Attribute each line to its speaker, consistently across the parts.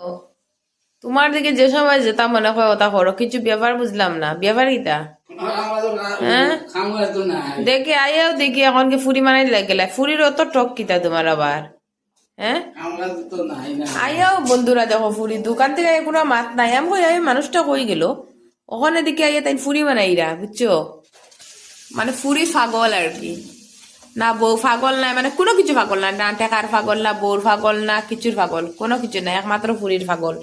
Speaker 1: ও, তোমার দিকে যে সময় যেতাম মনে হয় ওটা করো, কিছু ব্যাপার বুঝলাম না, ব্যাপার কিটা? হ্যাঁ, দেখি আইয়াও দেখি এখন কি ফুরি মানাই লাগলে, ফুরির অত টক কিটা তোমার আবার? হ্যাঁ, আইয়াও বন্ধুরা দেখো ফুরি দোকান থেকে কোনো মাত নাই, আমি কই আই মানুষটা কই গেল, ওখানে দেখি আইয়া তাই ফুরি মানাইরা, বুঝছো? মানে ফুরি পাগল আর কি, না বউ পাগল নাই, মানে কোনো কিছু পাগল নাই, না টেকার পাগল, না বউর পাগল, না কিছুর পাগল, কোনো কিছু নাই, একমাত্র ফুরির পাগল।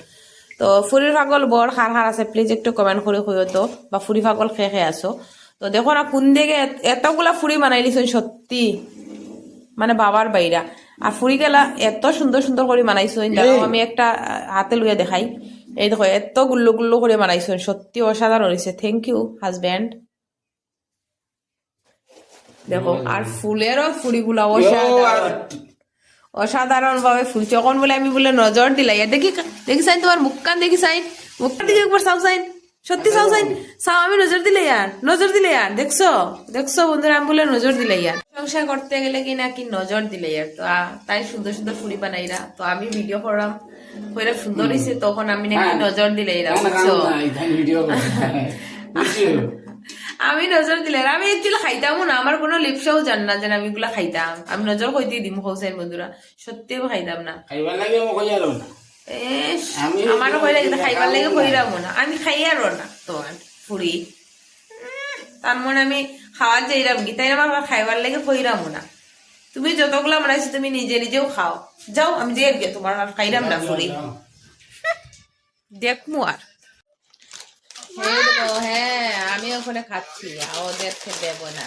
Speaker 1: তো ফুরির পাগল বড় খার খার আছে, প্লিজ একটু কমেন্ট করে কইও তো, বা ফুরি পাগল খেয়ে খেয়ে আসো। তো দেখো না কোন দিকে এতগুলা ফুরি বানাই দিছেন সত্যি, মানে বাবার বাইরা। আর ফুরি গেলা এত সুন্দর সুন্দর করে বানাইছেন, দেখো আমি একটা হাতে লইয়া দেখাই, এই দেখো এত গুল্লো গুল্লো করে বানাইছেন, সত্যি অসাধারণ হয়েছে, থ্যাংক ইউ হাজব্যান্ড। দেখো আর ফুলেরও ফুড়িগুলা অসাধারণ, অসাধারণ ভাবে ফুলছে, এখন বলে আমি বলে নজর দিলাই, দেখি দেখি সাইন তোমার মুখকান, দেখি সাইন মুখকান দিকে একবার চাও সাইন, সত্যি চাও সাইন, চাও, আমি নজর দিলে ইয়ার, নজর দিলে ইয়ার, দেখছো দেখছো বন্ধুরা, আমি বলে নজর দিলে ইয়ার, সংসার করতে গেলে কি না কি নজর দিলে ইয়ার। তো তাই সুন্দর সুন্দর ফুড়ি বানাইরা, তো আমি ভিডিও করলাম কইরা সুন্দর হয়েছে, তখন আমি নাকি নজর দিলে এরা, বুঝছো? আমি নজর দিলে, আমি একচুয়ালি খাইতামও না, আমার কোনো লিপসাও জান না যে আমি এগুলা খাইতাম, আমি নজর কইতে দিম হোসেন বন্ধুরা, সত্যি আমি খাইতাম না, আমারও কইরা যেটা খাইবার লাগে কইরামও না, আমি খাইয়ারও না তোমার ফুরি, তার মনে আমি খাওয়ার যাইরাম কি, তাই আমার খাইবার লাগে কইরামও না, তুমি যতগুলা বানাইছো তুমি নিজে নিজেও খাও, যাও আমি দিয়ে গিয়ে তোমার আর খাইরাম না ফুরি, দেখমু আর। হ্যাঁ আমি ওখানে খাচ্ছি, ওদেরকে দেবো না।